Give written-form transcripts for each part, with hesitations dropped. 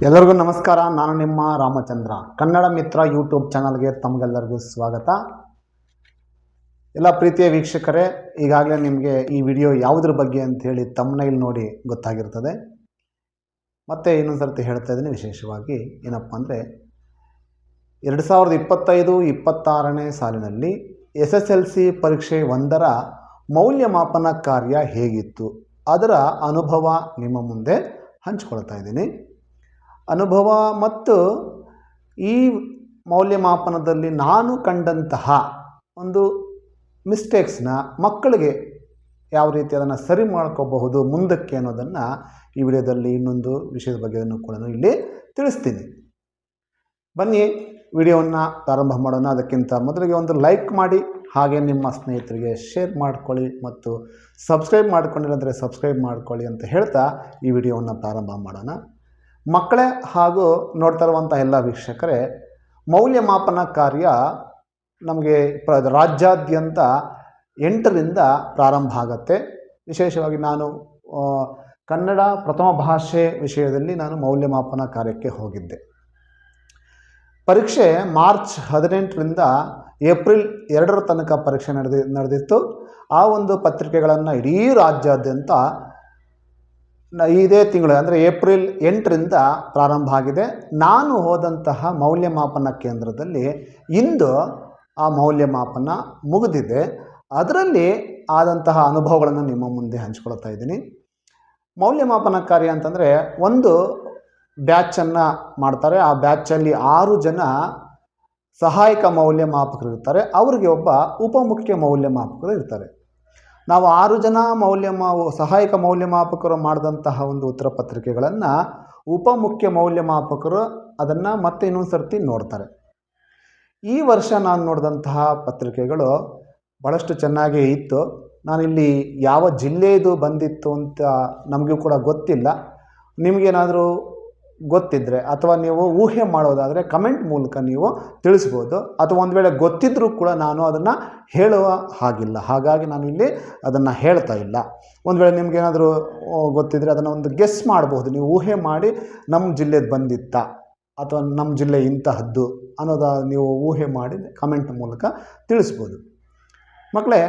ಎಲ್ಲರಿಗೂ ನಮಸ್ಕಾರ. ನಾನು ನಿಮ್ಮ ರಾಮಚಂದ್ರ. ಕನ್ನಡ ಮಿತ್ರ ಯೂಟ್ಯೂಬ್ ಚಾನಲ್ಗೆ ತಮಗೆಲ್ಲರಿಗೂ ಸ್ವಾಗತ. ಎಲ್ಲ ಪ್ರೀತಿಯ ವೀಕ್ಷಕರೇ, ಈಗಾಗಲೇ ನಿಮಗೆ ಈ ವಿಡಿಯೋ ಯಾವುದ್ರ ಬಗ್ಗೆ ಅಂತ ಹೇಳಿ ತಮ್ನೈಲ್ ನೋಡಿ ಗೊತ್ತಾಗಿರ್ತದೆ. ಮತ್ತೆ ಇನ್ನೊಂದು ಸರ್ತಿ ಹೇಳ್ತಾ ಇದ್ದೀನಿ, ವಿಶೇಷವಾಗಿ ಏನಪ್ಪ ಅಂದರೆ 2025-26ನೇ ಸಾಲಿನಲ್ಲಿ SSLC ಪರೀಕ್ಷೆ 1ರ ಮೌಲ್ಯಮಾಪನ ಕಾರ್ಯ ಹೇಗಿತ್ತು, ಅದರ ಅನುಭವ ನಿಮ್ಮ ಮುಂದೆ ಹಂಚಿಕೊಳ್ತಾ ಇದ್ದೀನಿ. ಅನುಭವ ಮತ್ತು ಈ ಮೌಲ್ಯಮಾಪನದಲ್ಲಿ ನಾನು ಕಂಡಂತಹ ಒಂದು ಮಿಸ್ಟೇಕ್ಸ್ನ ಮಕ್ಕಳಿಗೆ ಯಾವ ರೀತಿ ಅದನ್ನು ಸರಿ ಮಾಡ್ಕೋಬಹುದು ಮುಂದಕ್ಕೆ ಅನ್ನೋದನ್ನು ಈ ವಿಡಿಯೋದಲ್ಲಿ ಇನ್ನೊಂದು ವಿಷಯದ ಬಗ್ಗೆ ಕೂಡ ಇಲ್ಲಿ ತಿಳಿಸ್ತೀನಿ. ಬನ್ನಿ ವಿಡಿಯೋವನ್ನು ಪ್ರಾರಂಭ ಮಾಡೋಣ. ಅದಕ್ಕಿಂತ ಮೊದಲಿಗೆ ಒಂದು ಲೈಕ್ ಮಾಡಿ, ಹಾಗೆ ನಿಮ್ಮ ಸ್ನೇಹಿತರಿಗೆ ಶೇರ್ ಮಾಡ್ಕೊಳ್ಳಿ ಮತ್ತು ಸಬ್ಸ್ಕ್ರೈಬ್ ಮಾಡ್ಕೊಂಡಿರಂದರೆ ಸಬ್ಸ್ಕ್ರೈಬ್ ಮಾಡ್ಕೊಳ್ಳಿ ಅಂತ ಹೇಳ್ತಾ ಈ ವಿಡಿಯೋವನ್ನು ಪ್ರಾರಂಭ ಮಾಡೋಣ. ಮಕ್ಕಳೇ ಹಾಗೂ ನೋಡ್ತಾ ಇರುವಂಥ ಎಲ್ಲ ವೀಕ್ಷಕರೇ, ಮೌಲ್ಯಮಾಪನ ಕಾರ್ಯ ನಮಗೆ ರಾಜ್ಯಾದ್ಯಂತ 8ರಿಂದ ಪ್ರಾರಂಭ ಆಗುತ್ತೆ. ವಿಶೇಷವಾಗಿ ನಾನು ಕನ್ನಡ ಪ್ರಥಮ ಭಾಷೆ ವಿಷಯದಲ್ಲಿ ನಾನು ಮೌಲ್ಯಮಾಪನ ಕಾರ್ಯಕ್ಕೆ ಹೋಗಿದ್ದೆ. ಪರೀಕ್ಷೆ ಮಾರ್ಚ್ 18ರಿಂದ ಏಪ್ರಿಲ್ 2ರ ತನಕ ಪರೀಕ್ಷೆ ನಡೆದಿತ್ತು. ಆ ಒಂದು ಪತ್ರಿಕೆಗಳನ್ನು ಇಡೀ ರಾಜ್ಯಾದ್ಯಂತ ಇದೇ ತಿಂಗಳು ಅಂದರೆ ಏಪ್ರಿಲ್ 8ರಿಂದ ಪ್ರಾರಂಭ ಆಗಿದೆ. ನಾನು ಹೋದಂತಹ ಮೌಲ್ಯಮಾಪನ ಕೇಂದ್ರದಲ್ಲಿ ಇಂದು ಆ ಮೌಲ್ಯಮಾಪನ ಮುಗಿದಿದೆ. ಅದರಲ್ಲಿ ಆದಂತಹ ಅನುಭವಗಳನ್ನು ನಿಮ್ಮ ಮುಂದೆ ಹಂಚ್ಕೊಳ್ತಾ ಇದ್ದೀನಿ. ಮೌಲ್ಯಮಾಪನ ಕಾರ್ಯ ಅಂತಂದರೆ ಒಂದು ಬ್ಯಾಚನ್ನು ಮಾಡ್ತಾರೆ. ಆ ಬ್ಯಾಚಲ್ಲಿ 6 ಜನ ಸಹಾಯಕ ಮೌಲ್ಯಮಾಪಕರು ಇರ್ತಾರೆ. ಅವರಿಗೆ ಒಬ್ಬ ಉಪಮುಖ್ಯ ಮೌಲ್ಯಮಾಪಕರು ಇರ್ತಾರೆ. ನಾವು 6 ಜನ ಸಹಾಯಕ ಮೌಲ್ಯಮಾಪಕರು ಮಾಡಿದಂತಹ ಒಂದು ಉತ್ತರ ಪತ್ರಿಕೆಗಳನ್ನು ಉಪಮುಖ್ಯ ಮೌಲ್ಯಮಾಪಕರು ಅದನ್ನು ಮತ್ತೆ ಇನ್ನೊಂದು ಸರ್ತಿ ನೋಡ್ತಾರೆ. ಈ ವರ್ಷ ನಾನು ನೋಡಿದಂತಹ ಪತ್ರಿಕೆಗಳು ಭಾಳಷ್ಟು ಚೆನ್ನಾಗೇ ಇತ್ತು. ನಾನಿಲ್ಲಿ ಯಾವ ಜಿಲ್ಲೆಯದು ಬಂದಿತ್ತು ಅಂತ ನಮಗೂ ಕೂಡ ಗೊತ್ತಿಲ್ಲ. ನಿಮಗೇನಾದರೂ ಗೊತ್ತಿದ್ದರೆ ಅಥವಾ ನೀವು ಊಹೆ ಮಾಡೋದಾದರೆ ಕಮೆಂಟ್ ಮೂಲಕ ನೀವು ತಿಳಿಸ್ಬೋದು. ಅಥವಾ ಒಂದು ವೇಳೆ ಗೊತ್ತಿದ್ದರೂ ಕೂಡ ನಾನು ಅದನ್ನು ಹೇಳುವ ಹಾಗಿಲ್ಲ, ಹಾಗಾಗಿ ನಾನು ಇಲ್ಲಿ ಅದನ್ನು ಹೇಳ್ತಾ ಇಲ್ಲ. ಒಂದು ವೇಳೆ ನಿಮಗೇನಾದರೂ ಗೊತ್ತಿದ್ದರೆ ಅದನ್ನು ಒಂದು ಗೆಸ್ ಮಾಡ್ಬೋದು. ನೀವು ಊಹೆ ಮಾಡಿ ನಮ್ಮ ಜಿಲ್ಲೆದು ಬಂದಿತ್ತಾ ಅಥವಾ ನಮ್ಮ ಜಿಲ್ಲೆ ಇಂತಹದ್ದು ಅನ್ನೋದು ನೀವು ಊಹೆ ಮಾಡಿ ಕಮೆಂಟ್ ಮೂಲಕ ತಿಳಿಸ್ಬೋದು. ಮಕ್ಕಳೇ,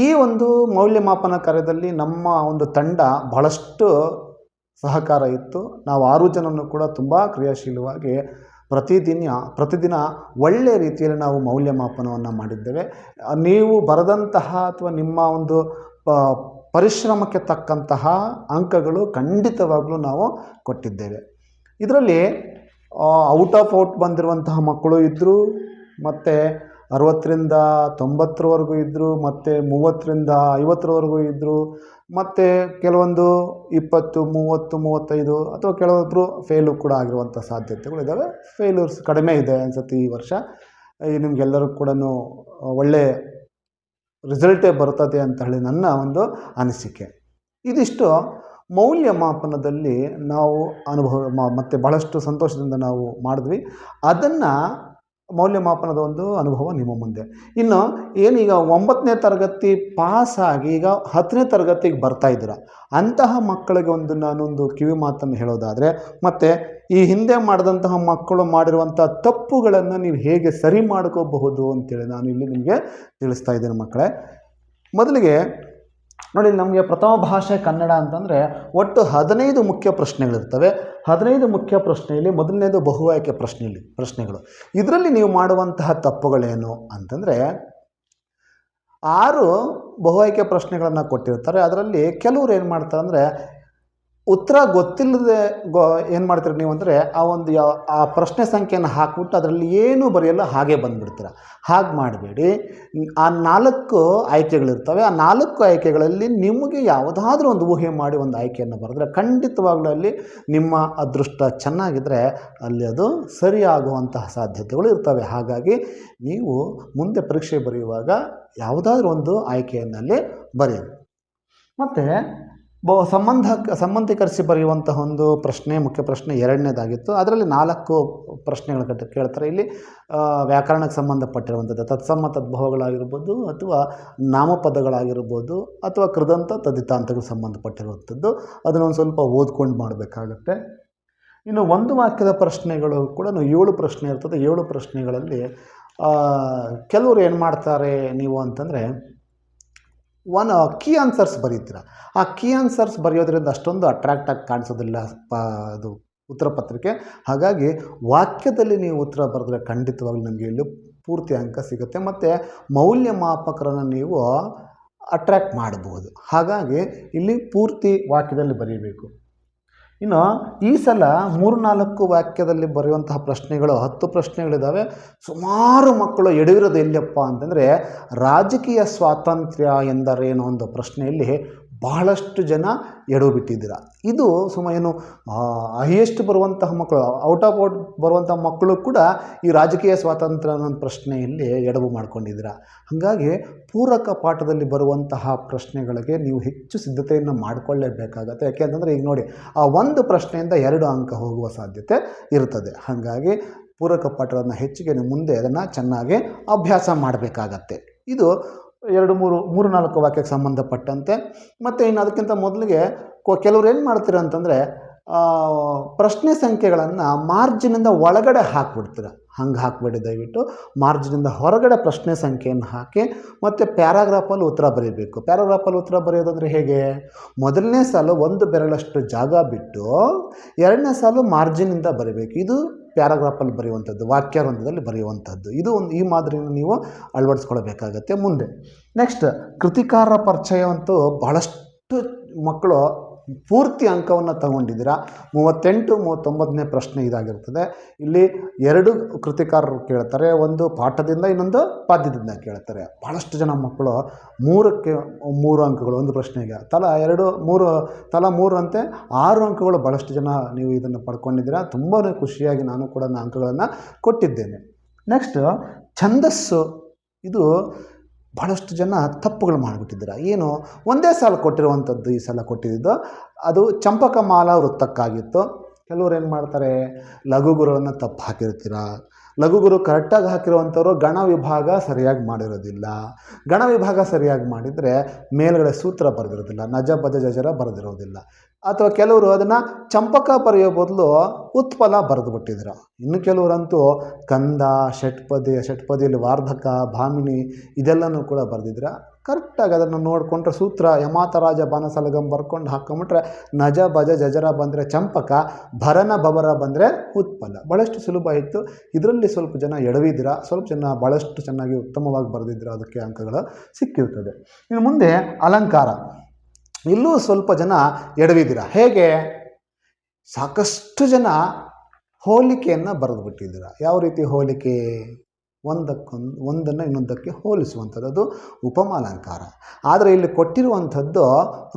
ಈ ಒಂದು ಮೌಲ್ಯಮಾಪನ ಕಾರ್ಯದಲ್ಲಿ ನಮ್ಮ ಒಂದು ತಂಡ ಬಹಳಷ್ಟು ಸಹಕಾರ ಇತ್ತು. ನಾವು 6 ಜನನ್ನು ಕೂಡ ತುಂಬ ಕ್ರಿಯಾಶೀಲವಾಗಿ ಪ್ರತಿದಿನ ಒಳ್ಳೆಯ ರೀತಿಯಲ್ಲಿ ನಾವು ಮೌಲ್ಯಮಾಪನವನ್ನು ಮಾಡಿದ್ದೇವೆ. ನೀವು ಬರೆದಂತಹ ಅಥವಾ ನಿಮ್ಮ ಒಂದು ಪರಿಶ್ರಮಕ್ಕೆ ತಕ್ಕಂತಹ ಅಂಕಗಳು ಖಂಡಿತವಾಗಲೂ ನಾವು ಕೊಟ್ಟಿದ್ದೇವೆ. ಇದರಲ್ಲಿ ಔಟ್ ಆಫ್ ಔಟ್ ಬಂದಿರುವಂತಹ ಮಕ್ಕಳು ಇದ್ದರು, ಮತ್ತು 60ರಿಂದ 90ರವರೆಗೂ ಇದ್ದರು, ಮತ್ತು 30ರಿಂದ 50ರವರೆಗೂ ಇದ್ದರು, ಮತ್ತು ಕೆಲವೊಂದು 20, 30, 35 ಅಥವಾ ಕೆಲವೊಬ್ಬರು ಫೇಲು ಕೂಡ ಆಗಿರುವಂಥ ಸಾಧ್ಯತೆಗಳಿದ್ದಾವೆ. ಫೇಲ್ಯೂರ್ಸ್ ಕಡಿಮೆ ಇದೆ ಅನಿಸುತ್ತೆ ಈ ವರ್ಷ. ನಿಮಗೆಲ್ಲರೂ ಕೂಡ ಒಳ್ಳೆಯ ರಿಸಲ್ಟೇ ಬರ್ತದೆ ಅಂತ ಹೇಳಿ ನನ್ನ ಒಂದು ಅನಿಸಿಕೆ. ಇದಿಷ್ಟು ಮೌಲ್ಯಮಾಪನದಲ್ಲಿ ನಾವು ಅನುಭವ ಮತ್ತು ಭಾಳಷ್ಟು ಸಂತೋಷದಿಂದ ನಾವು ಮಾಡಿದ್ವಿ. ಅದನ್ನು ಮೌಲ್ಯಮಾಪನದ ಒಂದು ಅನುಭವ ನಿಮ್ಮ ಮುಂದೆ. ಇನ್ನು ಏನೀಗ 9ನೇ ತರಗತಿ ಪಾಸಾಗಿ ಈಗ 10ನೇ ತರಗತಿಗೆ ಬರ್ತಾಯಿದ್ದೀರ ಅಂತಹ ಮಕ್ಕಳಿಗೆ ನಾನೊಂದು ಕಿವಿ ಮಾತನ್ನು ಹೇಳೋದಾದರೆ, ಮತ್ತು ಈ ಹಿಂದೆ ಮಾಡಿದಂತಹ ಮಕ್ಕಳು ಮಾಡಿರುವಂಥ ತಪ್ಪುಗಳನ್ನು ನೀವು ಹೇಗೆ ಸರಿ ಮಾಡ್ಕೋಬಹುದು ಅಂತೇಳಿ ನಾನು ಇಲ್ಲಿ ನಿಮಗೆ ತಿಳಿಸ್ತಾ ಇದ್ದೇನೆ. ಮಕ್ಕಳೇ, ಮೊದಲಿಗೆ ನೋಡಿ, ನಮಗೆ ಪ್ರಥಮ ಭಾಷೆ ಕನ್ನಡ ಅಂತಂದರೆ ಒಟ್ಟು 15 ಮುಖ್ಯ ಪ್ರಶ್ನೆಗಳಿರ್ತವೆ. 15 ಮುಖ್ಯ ಪ್ರಶ್ನೆಯಲ್ಲಿ ಮೊದಲನೇದು ಬಹು ಆಯ್ಕೆ ಪ್ರಶ್ನೆಗಳು. ಇದರಲ್ಲಿ ನೀವು ಮಾಡುವಂತಹ ತಪ್ಪುಗಳೇನು ಅಂತಂದರೆ, 6 ಬಹು ಆಯ್ಕೆ ಪ್ರಶ್ನೆಗಳನ್ನು ಕೊಟ್ಟಿರ್ತಾರೆ. ಅದರಲ್ಲಿ ಕೆಲವರು ಏನು ಮಾಡ್ತಾರೆ ಅಂದರೆ, ಉತ್ತರ ಗೊತ್ತಿಲ್ಲದೆ ಏನು ಮಾಡ್ತೀರಿ ನೀವು ಅಂದರೆ, ಆ ಪ್ರಶ್ನೆ ಸಂಖ್ಯೆಯನ್ನು ಹಾಕ್ಬಿಟ್ಟು ಅದರಲ್ಲಿ ಏನೂ ಬರೆಯಲ್ಲ, ಹಾಗೆ ಬಂದುಬಿಡ್ತೀರ. ಹಾಗೆ ಮಾಡಬೇಡಿ. ಆ 4 ಆಯ್ಕೆಗಳಿರ್ತವೆ. ಆ 4 ಆಯ್ಕೆಗಳಲ್ಲಿ ನಿಮಗೆ ಯಾವುದಾದ್ರೂ ಒಂದು ಊಹೆ ಮಾಡಿ ಒಂದು ಆಯ್ಕೆಯನ್ನು ಬರೆದ್ರೆ ಖಂಡಿತವಾಗ್ಲೂ ಅಲ್ಲಿ ನಿಮ್ಮ ಅದೃಷ್ಟ ಚೆನ್ನಾಗಿದ್ದರೆ ಅಲ್ಲಿ ಅದು ಸರಿಯಾಗುವಂತಹ ಸಾಧ್ಯತೆಗಳು ಇರ್ತವೆ. ಹಾಗಾಗಿ ನೀವು ಮುಂದೆ ಪರೀಕ್ಷೆ ಬರೆಯುವಾಗ ಯಾವುದಾದ್ರೂ ಒಂದು ಆಯ್ಕೆಯನ್ನಲ್ಲಿ ಬರೆಯಿರಿ. ಮತ್ತು ಸಂಬಂಧೀಕರಿಸಿ ಬರೆಯುವಂತಹ ಒಂದು ಪ್ರಶ್ನೆ, ಮುಖ್ಯ ಪ್ರಶ್ನೆ 2ನೇದಾಗಿತ್ತು. ಅದರಲ್ಲಿ 4 ಪ್ರಶ್ನೆಗಳು ಕೇಳ್ತಾರೆ. ಇಲ್ಲಿ ವ್ಯಾಕರಣಕ್ಕೆ ಸಂಬಂಧಪಟ್ಟಿರುವಂಥದ್ದು ತತ್ಸಮ ತದ್ಭವಗಳಾಗಿರ್ಬೋದು, ಅಥವಾ ನಾಮಪದಗಳಾಗಿರ್ಬೋದು, ಅಥವಾ ಕೃದಂತ ತದ್ದಿತಾಂತಗಳಿಗೆ ಸಂಬಂಧಪಟ್ಟಿರುವಂಥದ್ದು. ಅದನ್ನೊಂದು ಸ್ವಲ್ಪ ಓದ್ಕೊಂಡು ಮಾಡಬೇಕಾಗತ್ತೆ. ಇನ್ನು ಒಂದು ವಾಕ್ಯದ ಪ್ರಶ್ನೆಗಳು ಕೂಡ 7 ಪ್ರಶ್ನೆ ಇರ್ತದೆ. 7 ಪ್ರಶ್ನೆಗಳಲ್ಲಿ ಕೆಲವರು ಏನು ಮಾಡ್ತಾರೆ ನೀವು ಅಂತಂದರೆ ಕೀ ಆನ್ಸರ್ಸ್ ಬರೀತೀರ. ಆ ಕೀ ಆನ್ಸರ್ಸ್ ಬರೆಯೋದ್ರಿಂದ ಅಷ್ಟೊಂದು ಅಟ್ರಾಕ್ಟಾಗಿ ಕಾಣಿಸೋದಿಲ್ಲ ಅದು ಉತ್ತರ ಪತ್ರಿಕೆ. ಹಾಗಾಗಿ ವಾಕ್ಯದಲ್ಲಿ ನೀವು ಉತ್ತರ ಬರೆದ್ರೆ ಖಂಡಿತವಾಗ್ಲೂ ನಮಗೆ ಇಲ್ಲಿ ಪೂರ್ತಿ ಅಂಕ ಸಿಗುತ್ತೆ ಮತ್ತು ಮೌಲ್ಯಮಾಪಕರನ್ನು ನೀವು ಅಟ್ರ್ಯಾಕ್ಟ್ ಮಾಡಬಹುದು. ಹಾಗಾಗಿ ಇಲ್ಲಿ ಪೂರ್ತಿ ವಾಕ್ಯದಲ್ಲಿ ಬರೀಬೇಕು. ಇನ್ನು ಈ ಸಲ 3-4 ವಾಕ್ಯದಲ್ಲಿ ಬರೆಯುವಂತಹ ಪ್ರಶ್ನೆಗಳು 10 ಪ್ರಶ್ನೆಗಳಿದ್ದಾವೆ. ಸುಮಾರು ಮಕ್ಕಳು ಎಡವಿರೋದು ಎಲ್ಲಿಯಪ್ಪ ಅಂತಂದರೆ ರಾಜಕೀಯ ಸ್ವಾತಂತ್ರ್ಯ ಎಂದರೇನು ಒಂದು ಪ್ರಶ್ನೆಯಲ್ಲಿ ಬಹಳಷ್ಟು ಜನ ಎಡವು ಬಿಟ್ಟಿದ್ದೀರ. ಇದು ಏನು ಹೈಯೆಸ್ಟ್ ಬರುವಂತಹ ಮಕ್ಕಳು, ಔಟ್ ಆಫ್ ಔಟ್ ಬರುವಂಥ ಮಕ್ಕಳು ಕೂಡ ಈ ರಾಜಕೀಯ ಸ್ವಾತಂತ್ರ್ಯ ಅನ್ನೋ ಪ್ರಶ್ನೆಯಲ್ಲಿ ಎಡವು ಮಾಡ್ಕೊಂಡಿದ್ದೀರ. ಹಾಗಾಗಿ ಪೂರಕ ಪಾಠದಲ್ಲಿ ಬರುವಂತಹ ಪ್ರಶ್ನೆಗಳಿಗೆ ನೀವು ಹೆಚ್ಚು ಸಿದ್ಧತೆಯನ್ನು ಮಾಡಿಕೊಳ್ಳೇಬೇಕಾಗತ್ತೆ. ಯಾಕೆಂತಂದರೆ ಈಗ ನೋಡಿ, ಆ ಒಂದು ಪ್ರಶ್ನೆಯಿಂದ 2 ಅಂಕ ಹೋಗುವ ಸಾಧ್ಯತೆ ಇರ್ತದೆ. ಹಾಗಾಗಿ ಪೂರಕ ಪಾಠವನ್ನು ಹೆಚ್ಚಿಗೆ ನೀವು ಮುಂದೆ ಅದನ್ನು ಚೆನ್ನಾಗಿ ಅಭ್ಯಾಸ ಮಾಡಬೇಕಾಗತ್ತೆ. ಇದು 2-3-4 ವಾಕ್ಯಕ್ಕೆ ಸಂಬಂಧಪಟ್ಟಂತೆ. ಮತ್ತು ಇನ್ನು ಅದಕ್ಕಿಂತ ಮೊದಲಿಗೆ ಕೆಲವ್ರು ಏನು ಮಾಡ್ತೀರ ಅಂತಂದರೆ ಪ್ರಶ್ನೆ ಸಂಖ್ಯೆಗಳನ್ನು ಮಾರ್ಜಿನಿಂದ ಒಳಗಡೆ ಹಾಕಿಬಿಡ್ತೀರ. ಹಂಗೆ ಹಾಕಬೇಡಿ, ದಯವಿಟ್ಟು ಮಾರ್ಜಿನಿಂದ ಹೊರಗಡೆ ಪ್ರಶ್ನೆ ಸಂಖ್ಯೆಯನ್ನು ಹಾಕಿ ಮತ್ತು ಪ್ಯಾರಾಗ್ರಾಫಲ್ಲಿ ಉತ್ತರ ಬರೀಬೇಕು. ಪ್ಯಾರಾಗ್ರಾಫಲ್ಲಿ ಉತ್ತರ ಬರೆಯೋದಂದರೆ ಹೇಗೆ? ಮೊದಲನೇ ಸಾಲು 1 ಬೆರಳಷ್ಟು ಜಾಗ ಬಿಟ್ಟು 2ನೇ ಸಾಲು ಮಾರ್ಜಿನಿಂದ ಬರೀಬೇಕು. ಇದು ಪ್ಯಾರಾಗ್ರಾಫಲ್ಲಿ ಬರೆಯುವಂಥದ್ದು, ವಾಕ್ಯಾರಂಭದಲ್ಲಿ ಬರೆಯುವಂಥದ್ದು. ಇದು ಈ ಮಾದರಿಯನ್ನು ನೀವು ಅಳವಡಿಸ್ಕೊಳ್ಬೇಕಾಗತ್ತೆ ಮುಂದೆ. ನೆಕ್ಸ್ಟ್, ಕೃತಿಕಾರರ ಪರಿಚಯ ಅಂತೂ ಭಾಳಷ್ಟು ಮಕ್ಕಳು ಪೂರ್ತಿ ಅಂಕವನ್ನು ತಗೊಂಡಿದ್ದೀರಾ. 38-39ನೇ ಪ್ರಶ್ನೆ ಇದಾಗಿರ್ತದೆ. ಇಲ್ಲಿ 2 ಕೃತಿಕಾರರು ಕೇಳ್ತಾರೆ, ಒಂದು ಪಾಠದಿಂದ ಇನ್ನೊಂದು ಪದ್ಯದಿಂದ ಕೇಳ್ತಾರೆ. ಭಾಳಷ್ಟು ಜನ ಮಕ್ಕಳು 3ಕ್ಕೆ 3 ಅಂಕಗಳು ಒಂದು ಪ್ರಶ್ನೆಗೆ, ತಲಾ 3 ಅಂತೆ 6 ಅಂಕಗಳು ಭಾಳಷ್ಟು ಜನ ನೀವು ಇದನ್ನು ಪಡ್ಕೊಂಡಿದ್ದೀರಾ. ತುಂಬಾ ಖುಷಿಯಾಗಿ ನಾನು ಕೂಡ ಅಂಕಗಳನ್ನು ಕೊಟ್ಟಿದ್ದೇನೆ. ನೆಕ್ಸ್ಟ್, ಛಂದಸ್ಸು. ಇದು ಭಾಳಷ್ಟು ಜನ ತಪ್ಪುಗಳು ಮಾಡಿಬಿಟ್ಟಿದ್ದೀರ. ಏನು, ಒಂದೇ ಸಾಲ ಕೊಟ್ಟಿರುವಂಥದ್ದು ಈ ಸಲ ಕೊಟ್ಟಿದ್ದು ಅದು ಚಂಪಕಮಾಲಾ ವೃತ್ತಕ್ಕಾಗಿತ್ತು. ಕೆಲವರು ಏನು ಮಾಡ್ತಾರೆ, ಲಘುಗುರುವನ್ನು ತಪ್ಪು ಹಾಕಿರ್ತೀರ. ಲಘುಗುರು ಕರೆಕ್ಟಾಗಿ ಹಾಕಿರುವಂಥವ್ರು ಗಣ ವಿಭಾಗ ಸರಿಯಾಗಿ ಮಾಡಿರೋದಿಲ್ಲ. ಗಣ ವಿಭಾಗ ಸರಿಯಾಗಿ ಮಾಡಿದರೆ ಮೇಲ್ಗಡೆ ಸೂತ್ರ ಬರೆದಿರೋದಿಲ್ಲ, ನಜ ಬಜ ಜಜರ ಬರೆದಿರೋದಿಲ್ಲ. ಅಥವಾ ಕೆಲವರು ಅದನ್ನು ಚಂಪಕ ಬರೆಯೋ ಬದಲು ಉತ್ಪಲ ಬರೆದು ಬಿಟ್ಟಿದ್ರು. ಇನ್ನು ಕೆಲವರಂತೂ ಕಂದ, ಷಟ್ಪದಿಯಲ್ಲಿ ವಾರ್ಧಕ, ಭಾಮಿನಿ ಇದೆಲ್ಲನೂ ಕೂಡ ಬರೆದಿದ್ರೆ ಕರೆಕ್ಟಾಗಿ ಅದನ್ನು ನೋಡಿಕೊಂಡ್ರೆ ಸೂತ್ರ ಯಮಾತರಾಜ ಬಾನಸಲಗಂ ಬರ್ಕೊಂಡು ಹಾಕ್ಕೊಂಬಿಟ್ರೆ ನಜ ಬಜ ಜಜರ ಬಂದರೆ ಚಂಪಕ, ಭರನ ಬಬರ ಬಂದರೆ ಉತ್ಪಲ. ಭಾಳಷ್ಟು ಸುಲಭ ಇತ್ತು. ಇದರಲ್ಲಿ ಸ್ವಲ್ಪ ಜನ ಎಡವಿದ್ದೀರ, ಸ್ವಲ್ಪ ಜನ ಭಾಳಷ್ಟು ಚೆನ್ನಾಗಿ ಉತ್ತಮವಾಗಿ ಬರೆದಿದ್ದೀರ, ಅದಕ್ಕೆ ಅಂಕಗಳು ಸಿಕ್ಕಿರ್ತದೆ. ಇನ್ನು ಮುಂದೆ ಅಲಂಕಾರ. ಇಲ್ಲೂ ಸ್ವಲ್ಪ ಜನ ಎಡವಿದ್ದೀರ. ಹೇಗೆ? ಸಾಕಷ್ಟು ಜನ ಹೋಲಿಕೆಯನ್ನು ಬರೆದು ಬಿಟ್ಟಿದ್ದೀರ. ಯಾವ ರೀತಿ ಹೋಲಿಕೆ? ಒಂದನ್ನು ಇನ್ನೊಂದಕ್ಕೆ ಹೋಲಿಸುವಂಥದ್ದು, ಅದು ಉಪಮಾಲಂಕಾರ. ಆದರೆ ಇಲ್ಲಿ ಕೊಟ್ಟಿರುವಂಥದ್ದು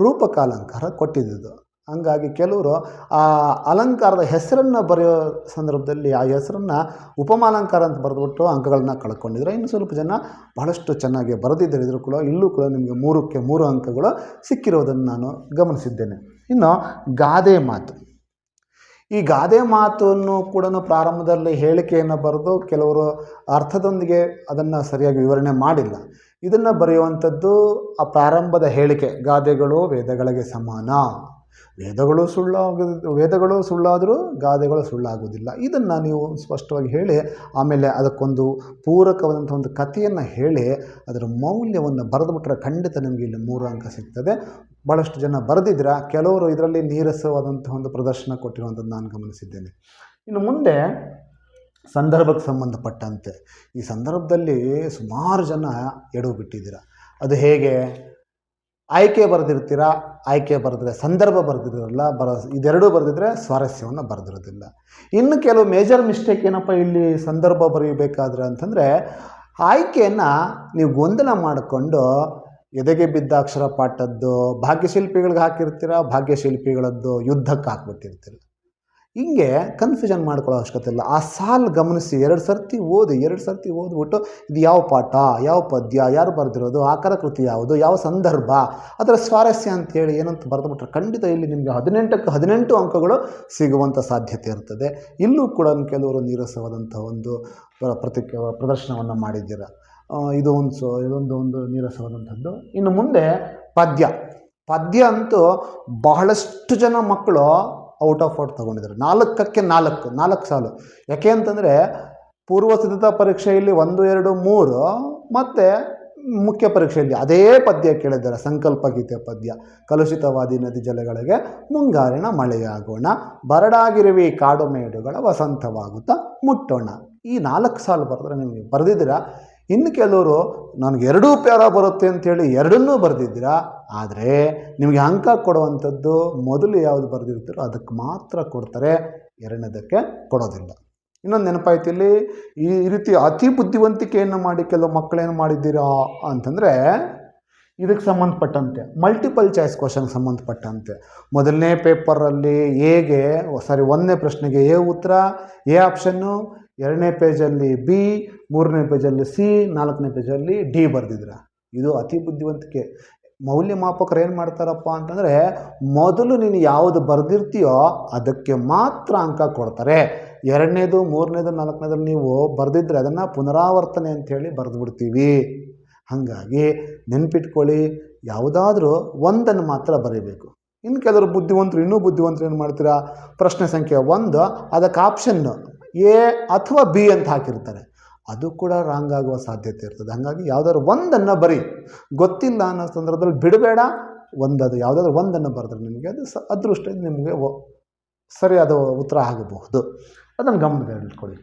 ರೂಪಕಾಲಂಕಾರ ಕೊಟ್ಟಿದ್ದು. ಹಂಗಾಗಿ ಕೆಲವರು ಆ ಅಲಂಕಾರದ ಹೆಸರನ್ನು ಬರೆಯೋ ಸಂದರ್ಭದಲ್ಲಿ ಆ ಹೆಸರನ್ನು ಉಪಮಾಲಂಕಾರ ಅಂತ ಬರೆದುಬಿಟ್ಟು ಅಂಕಗಳನ್ನ ಕಳ್ಕೊಂಡಿದ್ರೆ. ಇನ್ನು ಸ್ವಲ್ಪ ಜನ ಬಹಳಷ್ಟು ಚೆನ್ನಾಗಿ ಬರೆದಿದ್ದಾರೆ. ಇದ್ರೂ ಕೂಡ ಇಲ್ಲೂ ಕೂಡ ನಿಮಗೆ 3ಕ್ಕೆ 3 ಅಂಕಗಳು ಸಿಕ್ಕಿರೋದನ್ನು ನಾನು ಗಮನಿಸಿದ್ದೇನೆ. ಇನ್ನು ಗಾದೆ ಮಾತು. ಈ ಗಾದೆ ಮಾತನ್ನು ಕೂಡ ಪ್ರಾರಂಭದಲ್ಲಿ ಹೇಳಿಕೆಯನ್ನು ಬರೆದು ಕೆಲವರು ಅರ್ಥದೊಂದಿಗೆ ಅದನ್ನು ಸರಿಯಾಗಿ ವಿವರಣೆ ಮಾಡಿಲ್ಲ. ಇದನ್ನು ಬರೆಯುವಂಥದ್ದು ಆ ಪ್ರಾರಂಭದ ಹೇಳಿಕೆ, ಗಾದೆಗಳು ವೇದಗಳಿಗೆ ಸಮಾನ, ವೇದಗಳು ಸುಳ್ಳಾದರೂ ಗಾದೆಗಳು ಸುಳ್ಳಾಗೋದಿಲ್ಲ. ಇದನ್ನು ನೀವು ಸ್ಪಷ್ಟವಾಗಿ ಹೇಳಿ ಆಮೇಲೆ ಅದಕ್ಕೊಂದು ಪೂರಕವಾದಂಥ ಒಂದು ಕಥೆಯನ್ನು ಹೇಳಿ ಅದರ ಮೌಲ್ಯವನ್ನು ಬರೆದುಬಿಟ್ರೆ ಖಂಡಿತ ನಿಮಗೆ ಇಲ್ಲಿ 3 ಅಂಕ ಸಿಗ್ತದೆ. ಭಾಳಷ್ಟು ಜನ ಬರೆದಿದ್ದೀರ. ಕೆಲವರು ಇದರಲ್ಲಿ ನೀರಸವಾದಂಥ ಒಂದು ಪ್ರದರ್ಶನ ಕೊಟ್ಟಿರುವಂಥದ್ದು ನಾನು ಗಮನಿಸಿದ್ದೇನೆ. ಇನ್ನು ಮುಂದೆ ಸಂದರ್ಭಕ್ಕೆ ಸಂಬಂಧಪಟ್ಟಂತೆ ಈ ಸಂದರ್ಭದಲ್ಲಿ ಸುಮಾರು ಜನ ಎಡವು ಬಿಟ್ಟಿದ್ದೀರ. ಅದು ಹೇಗೆ? ಆಯ್ಕೆ ಬರೆದಿರ್ತೀರ, ಆಯ್ಕೆ ಬರೆದ್ರೆ ಸಂದರ್ಭ ಬರೆದಿರಲ್ಲ, ಇದೆರಡೂ ಬರೆದಿದ್ರೆ ಸ್ವಾರಸ್ಯವನ್ನು ಬರೆದಿರೋದಿಲ್ಲ. ಇನ್ನು ಕೆಲವು ಮೇಜರ್ ಮಿಸ್ಟೇಕ್ ಏನಪ್ಪ ಇಲ್ಲಿ ಸಂದರ್ಭ ಬರೆಯಬೇಕಾದ್ರೆ ಅಂತಂದರೆ, ಆಯ್ಕೆಯನ್ನು ನೀವು ಗೊಂದಲ ಮಾಡಿಕೊಂಡು ಎದೆಗೆ ಬಿದ್ದ ಅಕ್ಷರ ಪಾಠದ್ದು ಭಾಗ್ಯಶಿಲ್ಪಿಗಳಿಗೆ ಹಾಕಿರ್ತೀರ, ಭಾಗ್ಯಶಿಲ್ಪಿಗಳದ್ದು ಯುದ್ಧಕ್ಕೆ ಹಾಕ್ಬಿಟ್ಟಿರ್ತೀರ. ಹಿಂಗೆ ಕನ್ಫ್ಯೂಷನ್ ಮಾಡ್ಕೊಳ್ಳೋ ಅವಶ್ಯಕತೆ ಇಲ್ಲ. ಆ ಸಾಲು ಗಮನಿಸಿ 2 ಸರ್ತಿ ಓದ್ಬಿಟ್ಟು ಇದು ಯಾವ ಪಾಠ, ಯಾವ ಪದ್ಯ, ಯಾರು ಬರೆದಿರೋದು, ಆಕಾರ ಕೃತಿ ಯಾವುದು, ಯಾವ ಸಂದರ್ಭ, ಅದರ ಸ್ವಾರಸ್ಯ ಅಂತೇಳಿ ಏನಂತ ಬರೆದುಬಿಟ್ರೆ ಖಂಡಿತ ಇಲ್ಲಿ ನಿಮಗೆ 18ಕ್ಕೆ 18 ಅಂಕಗಳು ಸಿಗುವಂಥ ಸಾಧ್ಯತೆ ಇರ್ತದೆ. ಇಲ್ಲೂ ಕೂಡ ಕೆಲವರು ನೀರಸವಾದಂಥ ಒಂದು ಪ್ರದರ್ಶನವನ್ನು ಮಾಡಿದ್ದೀರ. ಇದೊಂದು ನೀರಸವಾದಂಥದ್ದು. ಇನ್ನು ಮುಂದೆ ಪದ್ಯ ಅಂತೂ ಬಹಳಷ್ಟು ಜನ ಮಕ್ಕಳು ಔಟ್ ಆಫ್ ಔಟ್ ತೊಗೊಂಡಿದ್ದಾರೆ. 4ಕ್ಕೆ 4 ಸಾಲು. ಯಾಕೆ ಅಂತಂದರೆ ಪೂರ್ವ ಸಿದ್ಧತಾ ಪರೀಕ್ಷೆಯಲ್ಲಿ 1, 2, 3 ಮತ್ತು ಮುಖ್ಯ ಪರೀಕ್ಷೆಯಲ್ಲಿ ಅದೇ ಪದ್ಯ ಕೇಳಿದ್ದಾರೆ. ಸಂಕಲ್ಪ ಗೀತೆ ಪದ್ಯ. ಕಲುಷಿತವಾದಿ ನದಿ ಜಲಗಳಿಗೆ ಮುಂಗಾರಿನ ಮಳೆಯಾಗೋಣ, ಬರಡಾಗಿರುವೆ ಕಾಡು ಮೇಡುಗಳ ವಸಂತವಾಗುತ್ತಾ ಮುಟ್ಟೋಣ. ಈ 4 ಸಾಲು ಬರೆದ್ರೆ ನಿಮಗೆ ಬರೆದಿದ್ದೀರಾ. ಇನ್ನು ಕೆಲವರು ನನಗೆ 2 ಪ್ಯಾರ ಬರುತ್ತೆ ಅಂಥೇಳಿ 2ನ್ನೂ ಬರೆದಿದ್ದೀರಾ. ಆದರೆ ನಿಮಗೆ ಅಂಕ ಕೊಡುವಂಥದ್ದು ಮೊದಲು ಯಾವುದು ಬರೆದಿರ್ತೀರೋ ಅದಕ್ಕೆ ಮಾತ್ರ ಕೊಡ್ತಾರೆ, 2ನೇದಕ್ಕೆ ಕೊಡೋದಿಲ್ಲ. ಇನ್ನೊಂದು ನೆನಪಾಯ್ತು ಇಲ್ಲಿ, ಈ ರೀತಿ ಅತಿ ಬುದ್ಧಿವಂತಿಕೆಯನ್ನು ಮಾಡಿ ಕೆಲವು ಮಕ್ಕಳೇನು ಮಾಡಿದ್ದೀರಾ ಅಂತಂದರೆ ಇದಕ್ಕೆ ಸಂಬಂಧಪಟ್ಟಂತೆ ಮಲ್ಟಿಪಲ್ ಚಾಯ್ಸ್ ಕ್ವಶನ್ಗೆ ಸಂಬಂಧಪಟ್ಟಂತೆ ಮೊದಲನೇ ಪೇಪರಲ್ಲಿ ಒಂದನೇ ಪ್ರಶ್ನೆಗೆ ಎ ಉತ್ತರ, ಎ ಆಪ್ಷನ್ನು, 2ನೇ ಪೇಜಲ್ಲಿ ಬಿ, 3ನೇ ಪೇಜಲ್ಲಿ ಸಿ, 4ನೇ ಪೇಜಲ್ಲಿ ಡಿ ಬರೆದಿದ್ದೀರ. ಇದು ಅತಿ ಬುದ್ಧಿವಂತಿಕೆ. ಮೌಲ್ಯಮಾಪಕರು ಏನು ಮಾಡ್ತಾರಪ್ಪ ಅಂತಂದರೆ ಮೊದಲು ನೀನು ಯಾವುದು ಬರೆದಿರ್ತೀಯೋ ಅದಕ್ಕೆ ಮಾತ್ರ ಅಂಕ ಕೊಡ್ತಾರೆ. 2ನೇದು, 3ನೇದು, 4ನೇದಲ್ಲಿ ನೀವು ಬರೆದಿದ್ರೆ ಅದನ್ನು ಪುನರಾವರ್ತನೆ ಅಂಥೇಳಿ ಬರೆದುಬಿಡ್ತೀವಿ. ಹಾಗಾಗಿ ನೆನ್ಪಿಟ್ಕೊಳ್ಳಿ, ಯಾವುದಾದ್ರೂ ಒಂದನ್ನು ಮಾತ್ರ ಬರೀಬೇಕು. ಇನ್ನು ಕೆಲವರು ಇನ್ನೂ ಬುದ್ಧಿವಂತರು ಏನು ಮಾಡ್ತೀರಾ, ಪ್ರಶ್ನೆ ಸಂಖ್ಯೆ 1 ಅದಕ್ಕೆ ಆಪ್ಷನ್ನು ಎ ಅಥವಾ ಬಿ ಅಂತ ಹಾಕಿರ್ತಾರೆ. ಅದು ಕೂಡ ರಾಂಗ್ ಆಗುವ ಸಾಧ್ಯತೆ ಇರ್ತದೆ. ಹಾಗಾಗಿ ಯಾವುದಾದ್ರು ಒಂದನ್ನು ಬರೀ, ಗೊತ್ತಿಲ್ಲ ಅನ್ನೋ ಸಂದರ್ಭದಲ್ಲಿ ಬಿಡಬೇಡ. ಅದು ಯಾವುದಾದ್ರೂ ಒಂದನ್ನು ಬರೆದ್ರೆ ನಿಮಗೆ ಅದು ಅದೃಷ್ಟ ನಿಮಗೆ ಸರಿಯಾದ ಉತ್ತರ ಆಗಬಹುದು. ಅದನ್ನು ಗಮನದಲ್ಲಿ ಇಟ್ಕೊಳ್ಳಿ.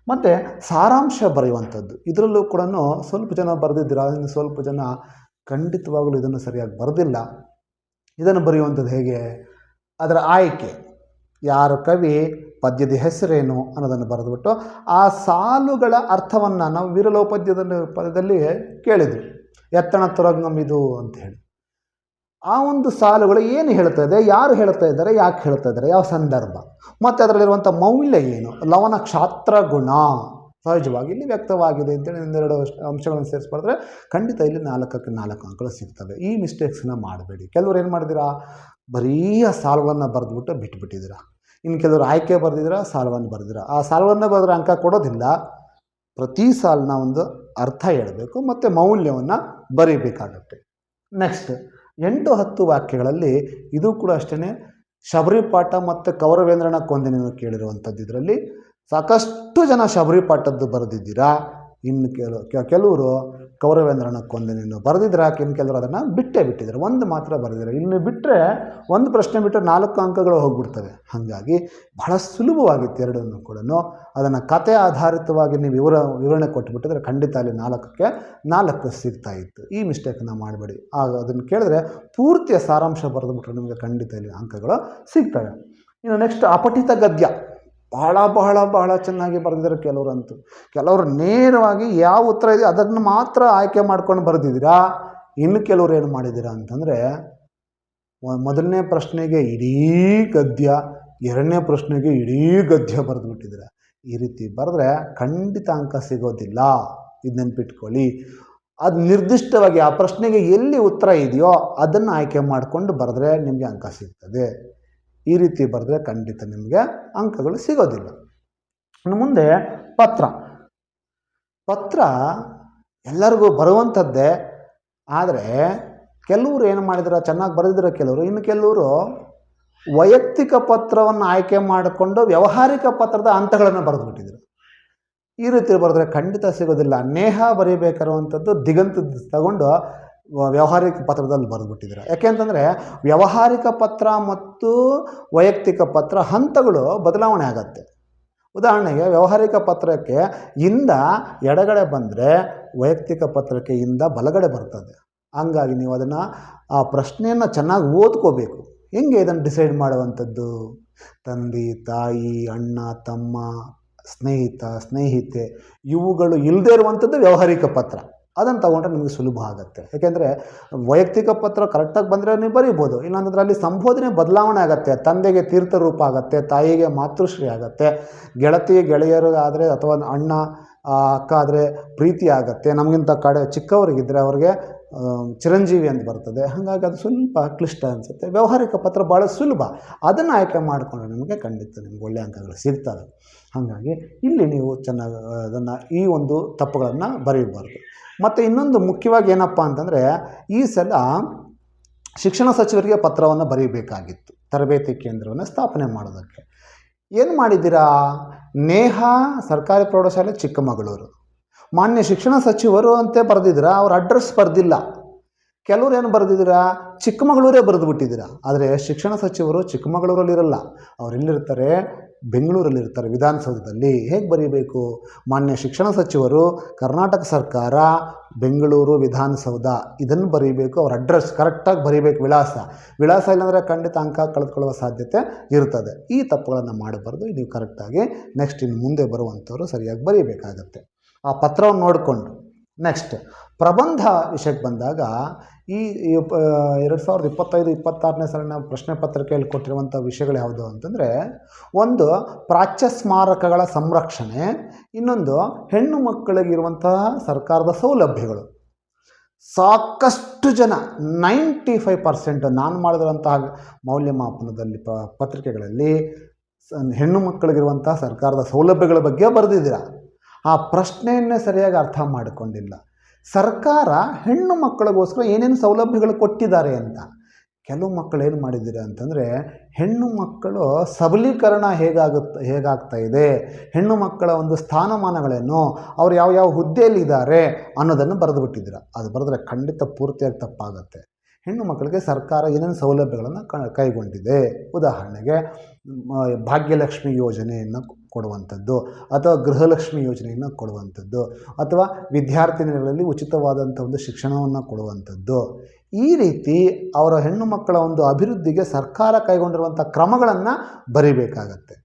ಮತ್ತು ಸಾರಾಂಶ ಬರೆಯುವಂಥದ್ದು, ಇದರಲ್ಲೂ ಕೂಡ ಸ್ವಲ್ಪ ಜನ ಬರೆದಿದ್ದೀರಾ, ಇನ್ನು ಸ್ವಲ್ಪ ಜನ ಖಂಡಿತವಾಗಲೂ ಇದನ್ನು ಸರಿಯಾಗಿ ಬರೆದಿಲ್ಲ. ಇದನ್ನು ಬರೆಯುವಂಥದ್ದು ಹೇಗೆ, ಅದರ ಆಯ್ಕೆ, ಯಾರು ಕವಿ, ಪದ್ಯದ ಹೆಸರೇನು ಅನ್ನೋದನ್ನು ಬರೆದುಬಿಟ್ಟು ಆ ಸಾಲುಗಳ ಅರ್ಥವನ್ನು ನಾವು ಪದ್ಯದಲ್ಲಿ ಕೇಳಿದ್ವಿ. ಎತ್ತಣ ತುರಂಗಂ ಇದು ಅಂತ ಹೇಳಿ ಆ ಒಂದು ಸಾಲುಗಳು ಏನು ಹೇಳ್ತಾ ಇದೆ, ಯಾರು ಹೇಳ್ತಾ ಇದ್ದಾರೆ, ಯಾಕೆ ಹೇಳ್ತಾ ಇದ್ದಾರೆ, ಯಾವ ಸಂದರ್ಭ, ಮತ್ತು ಅದರಲ್ಲಿರುವಂಥ ಮೌಲ್ಯ ಏನು, ಲವಣ ಕ್ಷಾತ್ರ ಗುಣ ಸಹಜವಾಗಿ ಇಲ್ಲಿ ವ್ಯಕ್ತವಾಗಿದೆ ಅಂತೇಳಿ 2 ಅಂಶಗಳನ್ನು ಸೇರಿಸ್ಬಾರ್ದ್ರೆ ಖಂಡಿತ ಇಲ್ಲಿ 4ಕ್ಕೆ 4 ಅಂಕಗಳು ಸಿಗ್ತವೆ. ಈ ಮಿಸ್ಟೇಕ್ಸನ್ನ ಮಾಡಬೇಡಿ. ಕೆಲವರು ಏನು ಮಾಡಿದ್ದೀರಾ, ಬರೀ ಆ ಸಾಲುಗಳನ್ನು ಬರೆದುಬಿಟ್ಟು ಬಿಟ್ಟುಬಿಟ್ಟಿದ್ದೀರಾ. ಇನ್ನು ಕೆಲವರು ಆಯ್ಕೆ ಬರೆದಿದ್ದೀರಾ, ಸಾಲವನ್ನು ಬರೆದಿರಾ. ಆ ಸಾಲವನ್ನು ಬರೆದ್ರೆ ಅಂಕ ಕೊಡೋದಿಲ್ಲ. ಪ್ರತಿ ಸಾಲಿನ ಒಂದು ಅರ್ಥ ಹೇಳಬೇಕು ಮತ್ತು ಮೌಲ್ಯವನ್ನು ಬರೀಬೇಕಾಗತ್ತೆ. ನೆಕ್ಸ್ಟ್ 8-10 ವಾಕ್ಯಗಳಲ್ಲಿ ಇದು ಕೂಡ ಅಷ್ಟೇ ಶಬರಿ ಪಾಠ ಮತ್ತು ಕೌರವೇಂದ್ರನ ಕೊಂದಿನ ಕೇಳಿರುವಂಥದ್ದು. ಇದರಲ್ಲಿ ಸಾಕಷ್ಟು ಜನ ಶಬರಿ ಪಾಠದ್ದು ಬರೆದಿದ್ದೀರಾ. ಇನ್ನು ಕೆಲವರು ಕೌರವೇಂದ್ರನ ಕೊಂದಿನ ಬರೆದಿದ್ದೀರಾ. ಇನ್ನು ಕೆಲವರು ಅದನ್ನು ಬಿಟ್ಟಿದ್ದಾರೆ. ಒಂದು ಮಾತ್ರ ಬರೆದಿದ್ದಾರೆ. ಇನ್ನು ಬಿಟ್ಟರೆ ಒಂದು ಪ್ರಶ್ನೆ ಬಿಟ್ಟರೆ 4 ಅಂಕಗಳು ಹೋಗ್ಬಿಡ್ತವೆ. ಹಾಗಾಗಿ ಬಹಳ ಸುಲಭವಾಗಿತ್ತು ಎರಡನ್ನೂ ಕೂಡ. ಅದನ್ನು ಕತೆ ಆಧಾರಿತವಾಗಿ ನೀವು ವಿವರಣೆ ಕೊಟ್ಟುಬಿಟ್ಟಿದ್ರೆ ಖಂಡಿತ ಅಲ್ಲಿ 4ಕ್ಕೆ 4 ಸಿಗ್ತಾ ಇತ್ತು. ಈ ಮಿಸ್ಟೇಕನ್ನು ಮಾಡಬೇಡಿ. ಆಗ ಅದನ್ನು ಕೇಳಿದ್ರೆ ಪೂರ್ತಿಯ ಸಾರಾಂಶ ಬರೆದುಬಿಟ್ರೆ ನಿಮಗೆ ಖಂಡಿತ ಇಲ್ಲಿ ಅಂಕಗಳು ಸಿಗ್ತವೆ. ಇನ್ನು ನೆಕ್ಸ್ಟ್ ಅಪಠಿತ ಗದ್ಯ ಬಹಳ ಚೆನ್ನಾಗಿ ಬರೆದಿದ್ದಾರೆ ಕೆಲವರು ನೇರವಾಗಿ ಯಾವ ಉತ್ತರ ಇದೆ ಅದನ್ನು ಮಾತ್ರ ಆಯ್ಕೆ ಮಾಡ್ಕೊಂಡು ಬರೆದಿದ್ದೀರಾ. ಇನ್ನು ಕೆಲವರು ಏನು ಮಾಡಿದ್ದೀರಾ ಅಂತಂದರೆ ಮೊದಲನೇ ಪ್ರಶ್ನೆಗೆ ಇಡೀ ಗದ್ಯ, 2ನೇ ಪ್ರಶ್ನೆಗೆ ಇಡೀ ಗದ್ಯ ಬರೆದುಬಿಟ್ಟಿದ್ದೀರಾ. ಈ ರೀತಿ ಬರೆದ್ರೆ ಖಂಡಿತ ಅಂಕ ಸಿಗೋದಿಲ್ಲ. ಇದು ನೆನ್ಪಿಟ್ಕೊಳ್ಳಿ. ಅದು ನಿರ್ದಿಷ್ಟವಾಗಿ ಆ ಪ್ರಶ್ನೆಗೆ ಎಲ್ಲಿ ಉತ್ತರ ಇದೆಯೋ ಅದನ್ನು ಆಯ್ಕೆ ಮಾಡಿಕೊಂಡು ಬರೆದ್ರೆ ನಿಮಗೆ ಅಂಕ ಸಿಗ್ತದೆ. ಈ ರೀತಿ ಬರೆದ್ರೆ ಖಂಡಿತ ನಿಮಗೆ ಅಂಕಗಳು ಸಿಗೋದಿಲ್ಲ. ಇನ್ನು ಮುಂದೆ ಪತ್ರ ಎಲ್ಲರಿಗೂ ಬರುವಂಥದ್ದೇ. ಆದರೆ ಕೆಲವರು ಏನು ಮಾಡಿದ್ರೆ ಚೆನ್ನಾಗಿ ಬರೆದಿದ್ರೆ ಕೆಲವರು, ಇನ್ನು ಕೆಲವರು ವೈಯಕ್ತಿಕ ಪತ್ರವನ್ನು ಆಯ್ಕೆ ಮಾಡಿಕೊಂಡು ವ್ಯಾವಹಾರಿಕ ಪತ್ರದ ಹಂತಗಳನ್ನು ಬರೆದುಬಿಟ್ಟಿದ್ರು. ಈ ರೀತಿ ಬರೆದ್ರೆ ಖಂಡಿತ ಸಿಗೋದಿಲ್ಲ. ನೇಹ ಬರೀಬೇಕಾರುವಂಥದ್ದು ದಿಗಂತ ತಗೊಂಡು ವ್ಯಾವಹಾರಿಕ ಪತ್ರದಲ್ಲಿ ಬರೆದುಬಿಟ್ಟಿದ್ದಾರೆ. ಯಾಕೆಂತಂದರೆ ವ್ಯಾವಹಾರಿಕ ಪತ್ರ ಮತ್ತು ವೈಯಕ್ತಿಕ ಪತ್ರ ಹಂತಗಳು ಬದಲಾವಣೆ ಆಗತ್ತೆ. ಉದಾಹರಣೆಗೆ ವ್ಯಾವಹಾರಿಕ ಪತ್ರಕ್ಕೆ ಇಂದ ಎಡಗಡೆ ಬಂದರೆ ವೈಯಕ್ತಿಕ ಪತ್ರಕ್ಕೆ ಇಂದ ಬಲಗಡೆ ಬರ್ತದೆ. ಹಂಗಾಗಿ ನೀವು ಅದನ್ನು ಆ ಪ್ರಶ್ನೆಯನ್ನು ಚೆನ್ನಾಗಿ ಓದ್ಕೋಬೇಕು. ಹೆಂಗೆ ಇದನ್ನು ಡಿಸೈಡ್ ಮಾಡುವಂಥದ್ದು, ತಂದೆ, ತಾಯಿ, ಅಣ್ಣ, ತಮ್ಮ, ಸ್ನೇಹಿತೆ ಇವುಗಳು ಇಲ್ಲದೇ ಇರುವಂಥದ್ದು ವ್ಯಾವಹಾರಿಕ ಪತ್ರ. ಅದನ್ನು ತಗೊಂಡ್ರೆ ನಿಮಗೆ ಸುಲಭ ಆಗುತ್ತೆ. ಯಾಕೆಂದರೆ ವೈಯಕ್ತಿಕ ಪತ್ರ ಕರೆಕ್ಟಾಗಿ ಬಂದರೆ ನೀವು ಬರೀಬೋದು. ಇಲ್ಲಾಂದ್ರೆ ಅಲ್ಲಿ ಸಂಬೋಧನೆ ಬದಲಾವಣೆ ಆಗುತ್ತೆ. ತಂದೆಗೆ ತೀರ್ಥರೂಪ ಆಗುತ್ತೆ, ತಾಯಿಗೆ ಮಾತೃಶ್ರೀ ಆಗುತ್ತೆ, ಗೆಳೆಯರು ಆದರೆ ಅಥವಾ ಅಣ್ಣ ಅಕ್ಕ ಆದರೆ ಪ್ರೀತಿ ಆಗುತ್ತೆ, ನಮಗಿಂತ ಚಿಕ್ಕವರಿಗಿದ್ದರೆ ಅವ್ರಿಗೆ ಚಿರಂಜೀವಿ ಅಂತ ಬರ್ತದೆ. ಹಾಗಾಗಿ ಅದು ಸ್ವಲ್ಪ ಕ್ಲಿಷ್ಟ ಅನಿಸುತ್ತೆ. ವ್ಯಾವಹಾರಿಕ ಪತ್ರ ಭಾಳ ಸುಲಭ. ಅದನ್ನು ಆಯ್ಕೆ ಮಾಡಿಕೊಂಡ್ರೆ ನಿಮಗೆ ಖಂಡಿತ ನಿಮ್ಗೆ ಒಳ್ಳೆಯ ಅಂಕಗಳು ಸಿಗ್ತವೆ. ಹಾಗಾಗಿ ಇಲ್ಲಿ ನೀವು ಚೆನ್ನಾಗಿ ಅದನ್ನು ಈ ಒಂದು ತಪ್ಪುಗಳನ್ನು ಬರೀಬಾರ್ದು. ಮತ್ತು ಇನ್ನೊಂದು ಮುಖ್ಯವಾಗಿ ಏನಪ್ಪ ಅಂತಂದರೆ ಈ ಸಲ ಶಿಕ್ಷಣ ಸಚಿವರಿಗೆ ಪತ್ರವನ್ನು ಬರೀಬೇಕಾಗಿತ್ತು. ತರಬೇತಿ ಕೇಂದ್ರವನ್ನು ಸ್ಥಾಪನೆ ಮಾಡೋದಕ್ಕೆ. ಏನು ಮಾಡಿದ್ದೀರಾ? ನೇಹಾ ಸರ್ಕಾರಿ ಪ್ರೌಢಶಾಲೆ ಚಿಕ್ಕಮಗಳೂರು, ಮಾನ್ಯ ಶಿಕ್ಷಣ ಸಚಿವರು ಅಂತ ಬರೆದಿದ್ದೀರಾ, ಅವ್ರ ಅಡ್ರೆಸ್ ಬರೆದಿಲ್ಲ. ಕೆಲವ್ರು ಏನು ಬರೆದಿದ್ದೀರಾ? ಚಿಕ್ಕಮಗಳೂರೇ ಬರೆದು ಬಿಟ್ಟಿದ್ದೀರಾ. ಆದರೆ ಶಿಕ್ಷಣ ಸಚಿವರು ಚಿಕ್ಕಮಗಳೂರಲ್ಲಿರಲ್ಲ, ಅವ್ರು ಎಲ್ಲಿರ್ತಾರೆ? ಬೆಂಗಳೂರಲ್ಲಿರ್ತಾರೆ, ವಿಧಾನಸೌಧದಲ್ಲಿ. ಹೇಗೆ ಬರೀಬೇಕು? ಮಾನ್ಯ ಶಿಕ್ಷಣ ಸಚಿವರು, ಕರ್ನಾಟಕ ಸರ್ಕಾರ, ಬೆಂಗಳೂರು ವಿಧಾನಸೌಧ, ಇದನ್ನು ಬರೀಬೇಕು. ಅವ್ರ ಅಡ್ರೆಸ್ ಕರೆಕ್ಟಾಗಿ ಬರೀಬೇಕು, ವಿಳಾಸ ಇಲ್ಲಾಂದರೆ ಖಂಡಿತ ಅಂಕ ಕಳೆದುಕೊಳ್ಳುವ ಸಾಧ್ಯತೆ ಇರ್ತದೆ. ಈ ತಪ್ಪುಗಳನ್ನು ಮಾಡಬಾರ್ದು. ನೀವು ಕರೆಕ್ಟಾಗಿ ನೆಕ್ಸ್ಟ್ ಇನ್ನು ಮುಂದೆ ಬರುವಂಥವ್ರು ಸರಿಯಾಗಿ ಬರೀಬೇಕಾಗತ್ತೆ. ಆ ಪತ್ರವನ್ನು ನೋಡಿಕೊಂಡು ನೆಕ್ಸ್ಟ್ ಪ್ರಬಂಧ ವಿಷಯಕ್ಕೆ ಬಂದಾಗ ಈ 2025-26ನೇ ಸಾಲಿನ ಪ್ರಶ್ನೆ ಪತ್ರಿಕೆಯಲ್ಲಿ ಕೊಟ್ಟಿರುವಂಥ ವಿಷಯಗಳು ಯಾವುದು ಅಂತಂದರೆ, ಒಂದು ಪ್ರಾಚ್ಯ ಸ್ಮಾರಕಗಳ ಸಂರಕ್ಷಣೆ, ಇನ್ನೊಂದು ಹೆಣ್ಣು ಮಕ್ಕಳಿಗಿರುವಂತಹ ಸರ್ಕಾರದ ಸೌಲಭ್ಯಗಳು. ಸಾಕಷ್ಟು ಜನ 95% ನಾನು ಮಾಡಿದಂತಹ ಮೌಲ್ಯಮಾಪನದಲ್ಲಿ ಪತ್ರಿಕೆಗಳಲ್ಲಿ ಹೆಣ್ಣು ಮಕ್ಕಳಿಗಿರುವಂತಹ ಸರ್ಕಾರದ ಸೌಲಭ್ಯಗಳ ಬಗ್ಗೆ ಬರೆದಿದ್ದೀರಾ. ಆ ಪ್ರಶ್ನೆಯನ್ನೇ ಸರಿಯಾಗಿ ಅರ್ಥ ಮಾಡಿಕೊಂಡಿಲ್ಲ. ಸರ್ಕಾರ ಹೆಣ್ಣು ಮಕ್ಕಳಿಗೋಸ್ಕರ ಏನೇನು ಸೌಲಭ್ಯಗಳು ಕೊಟ್ಟಿದ್ದಾರೆ ಅಂತ. ಕೆಲವು ಮಕ್ಕಳು ಏನು ಮಾಡಿದ್ದೀರಾ ಅಂತಂದರೆ, ಹೆಣ್ಣು ಮಕ್ಕಳು ಸಬಲೀಕರಣ ಹೇಗಾಗ್ತಾ ಇದೆ, ಹೆಣ್ಣು ಮಕ್ಕಳ ಒಂದು ಸ್ಥಾನಮಾನಗಳೇನು, ಅವ್ರು ಯಾವ ಹುದ್ದೆಯಲ್ಲಿದ್ದಾರೆ ಅನ್ನೋದನ್ನು ಬರೆದು ಬಿಟ್ಟಿದ್ದೀರಾ. ಅದು ಬರೆದ್ರೆ ಖಂಡಿತ ಪೂರ್ತಿಯಾಗಿ ತಪ್ಪಾಗುತ್ತೆ. ಹೆಣ್ಣು ಮಕ್ಕಳಿಗೆ ಸರ್ಕಾರ ಏನೇನು ಸೌಲಭ್ಯಗಳನ್ನು ಕೈಗೊಂಡಿದೆ, ಉದಾಹರಣೆಗೆ ಭಾಗ್ಯಲಕ್ಷ್ಮಿ ಯೋಜನೆಯನ್ನು ಕೊಡುವಂಥದ್ದು, ಅಥವಾ ಗೃಹಲಕ್ಷ್ಮಿ ಯೋಜನೆಯನ್ನು ಕೊಡುವಂಥದ್ದು, ಅಥವಾ ವಿದ್ಯಾರ್ಥಿನಿಗಳಲ್ಲಿ ಉಚಿತವಾದಂಥ ಒಂದು ಶಿಕ್ಷಣವನ್ನು ಕೊಡುವಂಥದ್ದು. ಈ ರೀತಿ ಅವರ ಹೆಣ್ಣು ಮಕ್ಕಳ ಒಂದು ಅಭಿವೃದ್ಧಿಗೆ ಸರ್ಕಾರ ಕೈಗೊಂಡಿರುವಂಥ ಕ್ರಮಗಳನ್ನು ಬರೀಬೇಕಾಗತ್ತೆ.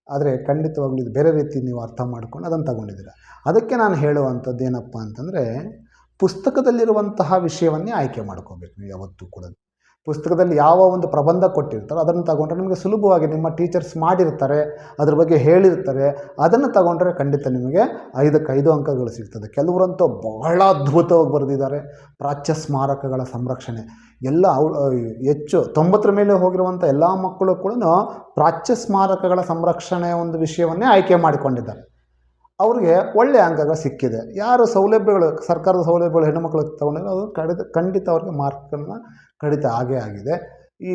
ಆದರೆ ಖಂಡಿತವಾಗ್ಲೂ ಇದು ಬೇರೆ ರೀತಿ ನೀವು ಅರ್ಥ ಮಾಡ್ಕೊಂಡು ಅದನ್ನು ತಗೊಂಡಿದ್ದೀರ. ಅದಕ್ಕೆ ನಾನು ಹೇಳುವಂಥದ್ದು ಏನಪ್ಪ ಅಂತಂದರೆ, ಪುಸ್ತಕದಲ್ಲಿರುವಂತಹ ವಿಷಯವನ್ನೇ ಆಯ್ಕೆ ಮಾಡ್ಕೋಬೇಕು ನೀವು ಯಾವತ್ತೂ ಕೂಡ. ಪುಸ್ತಕದಲ್ಲಿ ಯಾವ ಒಂದು ಪ್ರಬಂಧ ಕೊಟ್ಟಿರ್ತಾರೋ ಅದನ್ನು ತಗೊಂಡ್ರೆ ನಿಮಗೆ ಸುಲಭವಾಗಿ ನಿಮ್ಮ ಟೀಚರ್ಸ್ ಮಾಡಿರ್ತಾರೆ, ಅದ್ರ ಬಗ್ಗೆ ಹೇಳಿರ್ತಾರೆ, ಅದನ್ನು ತಗೊಂಡ್ರೆ ಖಂಡಿತ ನಿಮಗೆ 5ಕ್ಕೆ 5 ಅಂಕಗಳು ಸಿಗ್ತದೆ. ಕೆಲವರಂತೂ ಬಹಳ ಅದ್ಭುತವಾಗಿ ಬರೆದಿದ್ದಾರೆ. ಪ್ರಾಚ್ಯ ಸ್ಮಾರಕಗಳ ಸಂರಕ್ಷಣೆ ಎಲ್ಲ ಹೆಚ್ಚು 90 ಮೇಲೆ ಹೋಗಿರುವಂಥ ಎಲ್ಲ ಮಕ್ಕಳು ಕೂಡ ಪ್ರಾಚ್ಯ ಸ್ಮಾರಕಗಳ ಸಂರಕ್ಷಣೆಯ ಒಂದು ವಿಷಯವನ್ನೇ ಆಯ್ಕೆ ಮಾಡಿಕೊಂಡಿದ್ದಾರೆ. ಅವ್ರಿಗೆ ಒಳ್ಳೆಯ ಅಂಕಗಳು ಸಿಕ್ಕಿದೆ. ಯಾರು ಸೌಲಭ್ಯಗಳು, ಸರ್ಕಾರದ ಸೌಲಭ್ಯಗಳು ಹೆಣ್ಣು ಮಕ್ಕಳು ತೊಗೊಂಡಿರೋ ಅದು ಖಂಡಿತ ಅವ್ರಿಗೆ ಮಾರ್ಕನ್ನು ಕಡಿತ ಆಗೇ ಆಗಿದೆ. ಈ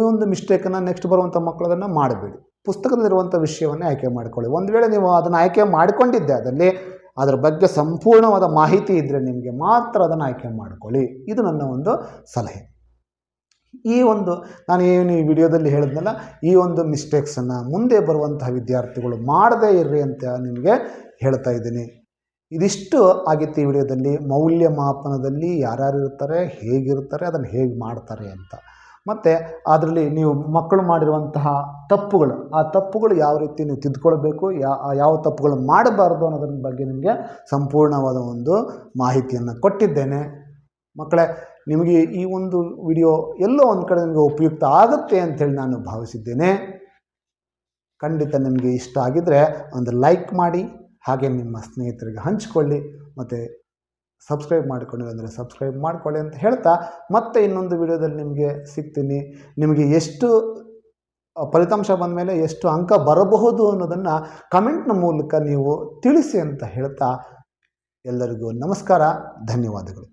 ಒಂದು ಮಿಸ್ಟೇಕನ್ನು ನೆಕ್ಸ್ಟ್ ಬರುವಂಥ ಮಕ್ಕಳು ಅದನ್ನು ಮಾಡಬೇಡಿ. ಪುಸ್ತಕದಲ್ಲಿರುವಂಥ ವಿಷಯವನ್ನೇ ಆಯ್ಕೆ ಮಾಡಿಕೊಳ್ಳಿ. ಒಂದು ವೇಳೆ ನೀವು ಅದನ್ನು ಆಯ್ಕೆ ಮಾಡಿಕೊಂಡಿದ್ದೆ, ಅದರ ಬಗ್ಗೆ ಸಂಪೂರ್ಣವಾದ ಮಾಹಿತಿ ಇದ್ದರೆ ನಿಮಗೆ ಮಾತ್ರ ಅದನ್ನು ಆಯ್ಕೆ ಮಾಡಿಕೊಳ್ಳಿ. ಇದು ನನ್ನ ಒಂದು ಸಲಹೆ. ಈ ಒಂದು ನಾನು ಏನು ಈ ವಿಡಿಯೋದಲ್ಲಿ ಹೇಳಿದ್ನಲ್ಲ, ಈ ಒಂದು ಮಿಸ್ಟೇಕ್ಸನ್ನು ಮುಂದೆ ಬರುವಂತಹ ವಿದ್ಯಾರ್ಥಿಗಳು ಮಾಡದೇ ಇರ್ರಿ ಅಂತ ನಿಮಗೆ ಹೇಳ್ತಾ ಇದ್ದೀನಿ. ಇದಿಷ್ಟು ಆಗಿತ್ತು ಈ ವಿಡಿಯೋದಲ್ಲಿ. ಮೌಲ್ಯಮಾಪನದಲ್ಲಿ ಯಾರ್ಯಾರು ಇರ್ತಾರೆ, ಹೇಗಿರ್ತಾರೆ, ಅದನ್ನು ಹೇಗೆ ಮಾಡ್ತಾರೆ ಅಂತ. ಮತ್ತು ಅದರಲ್ಲಿ ನೀವು ಮಕ್ಕಳು ಮಾಡಿರುವಂತಹ ತಪ್ಪುಗಳು, ಆ ತಪ್ಪುಗಳು ಯಾವ ರೀತಿ ನೀವು ತಿದ್ದುಕೊಳ್ಬೇಕು, ಯಾವ ತಪ್ಪುಗಳು ಮಾಡಬಾರ್ದು ಅನ್ನೋದ್ರ ಬಗ್ಗೆ ನಿಮಗೆ ಸಂಪೂರ್ಣವಾದ ಒಂದು ಮಾಹಿತಿಯನ್ನು ಕೊಟ್ಟಿದ್ದೇನೆ. ಮಕ್ಕಳೇ, ನಿಮಗೆ ಈ ಒಂದು ವಿಡಿಯೋ ಎಲ್ಲೋ ಒಂದು ಕಡೆ ನಿಮಗೆ ಉಪಯುಕ್ತ ಆಗುತ್ತೆ ಅಂಥೇಳಿ ನಾನು ಭಾವಿಸಿದ್ದೇನೆ. ಖಂಡಿತ ನಿಮಗೆ ಇಷ್ಟ ಆಗಿದ್ದರೆ ಒಂದು ಲೈಕ್ ಮಾಡಿ, ಹಾಗೆ ನಿಮ್ಮ ಸ್ನೇಹಿತರಿಗೆ ಹಂಚಿಕೊಳ್ಳಿ, ಮತ್ತು ಸಬ್ಸ್ಕ್ರೈಬ್ ಮಾಡಿಕೊಂಡು ಅಂದರೆ ಸಬ್ಸ್ಕ್ರೈಬ್ ಮಾಡಿಕೊಳ್ಳಿ ಅಂತ ಹೇಳ್ತಾ, ಮತ್ತೆ ಇನ್ನೊಂದು ವಿಡಿಯೋದಲ್ಲಿ ನಿಮಗೆ ಸಿಗ್ತೀನಿ. ನಿಮಗೆ ಎಷ್ಟು ಫಲಿತಾಂಶ ಬಂದ ಮೇಲೆ ಎಷ್ಟು ಅಂಕ ಬರಬಹುದು ಅನ್ನೋದನ್ನು ಕಮೆಂಟ್ನ ಮೂಲಕ ನೀವು ತಿಳಿಸಿ ಅಂತ ಹೇಳ್ತಾ, ಎಲ್ಲರಿಗೂ ನಮಸ್ಕಾರ, ಧನ್ಯವಾದಗಳು.